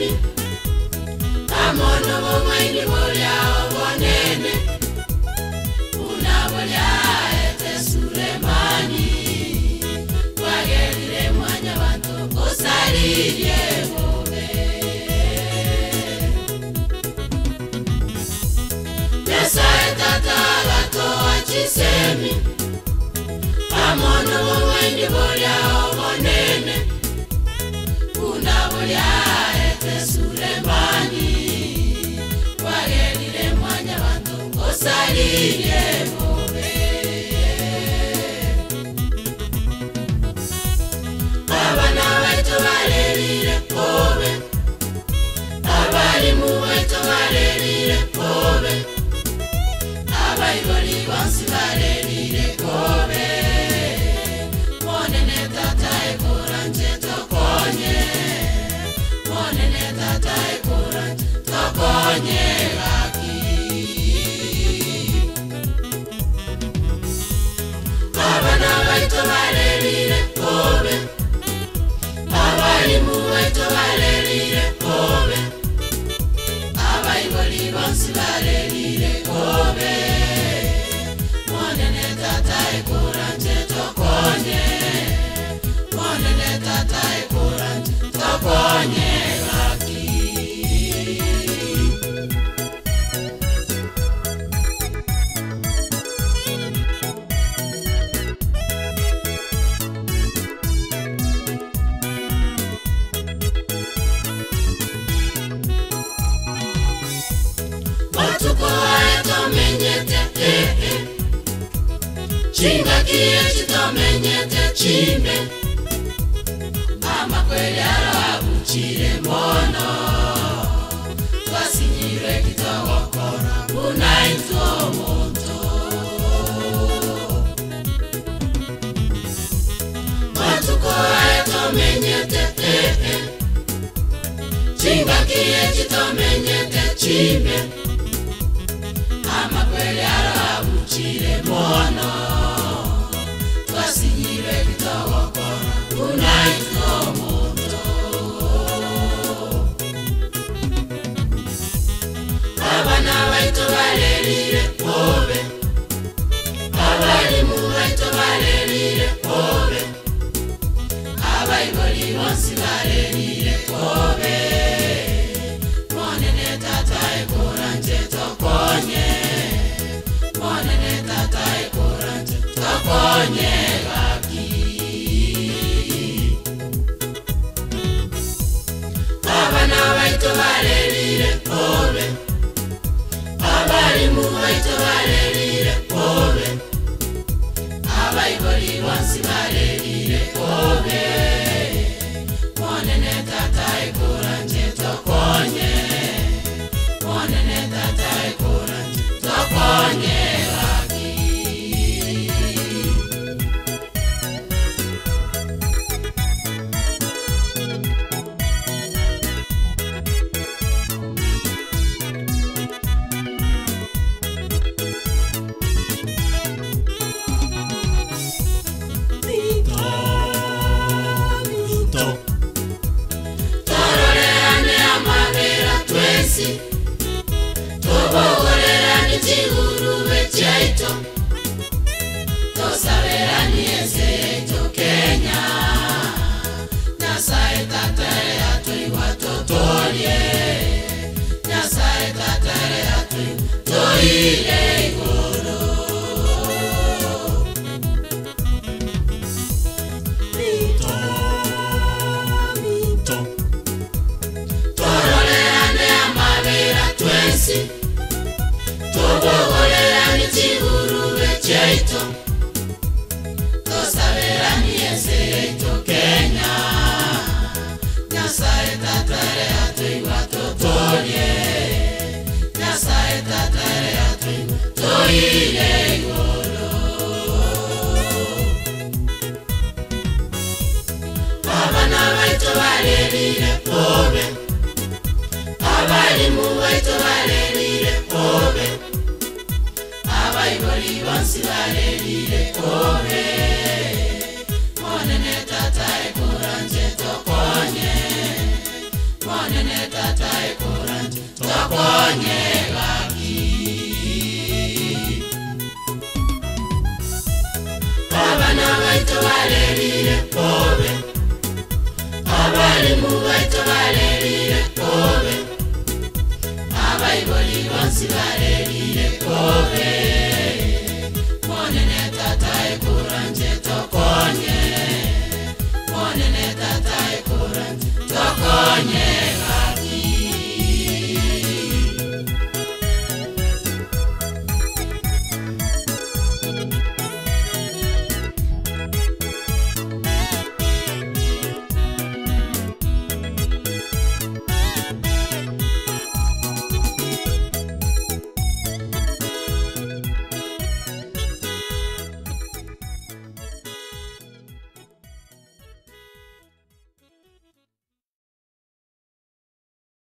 Chisemi Amono Mwaini Bolia Wanene Una Bolia Ete Sulemani Wagelile Mwanya Bantu Osaririe Bobe Nesa Etata Gatoa Chisemi Amono Mwaini Bolia Wanene Una Bolia Ete Sulemani Wagelile Mwanya Bantu Osaririe Bobe Abana Wetu Valelile Bobe Abalimu Wetu Valelile Bobe Abaiboli Bansi Valelile Bobe Monene Tata Ekoranje Tokonye Monene Tata Ekoranje Tokonye Laki Abana Wetu Valelile Bobe Abalimu Wetu Valelile Bobe Abaiboli Bansi Valelile Bobe Monene Tata Ekoranje Tokonye Monene Tata Ekoranje Tokonye Laki Matuko aeto menyete Chinga kie chito menyete chime Ama kweli arabuchire mono Twasinyire kitogo kora Unaitwa monto Matuko aeto menyete Chinga kie chito menyete chime Ama kweli arabuchire mono Twasinyire kitogo kora Unaitwa monto Abana Wetu Valelile Bobe Abalimu Wetu Valelile Bobe Abaiboli Bansi Valelile Bobe Monene Tata Ekoranje Tokonye Monene Tata Ekoranje Tokonye Laki Abana Wetu Valelile Bobe Abalimu Wetu Valelile Bobe Abaiboli Bansi Valelile Bobe Monene Tata Ekoranje Tokonye Monene Tata Ekoranje Tokonye Laki Toroleane amavera twesi Tobogolerani chigurube chaito Tosaverani eseito Kenya Nyasaye tatere atui watotolie Nyasaye tatere atui toile igoro Toroleane amavera twesi Tobogolerani chigurube chaito Tosaverani eseito Kenya Nyasaye tatere atui watotolie Nyasaye tatere atui toile igoro Abana Wetu Valelile Bobe Abalimu Wetu Valelile Bobe Abaiboli Bansi Valelile Bobe Monene Tata Ekoranje Tokonye Monene Tata onyegaki abana baito barerire kobe abalimu baito barerire kobe abayiboli bonsi barerire kobe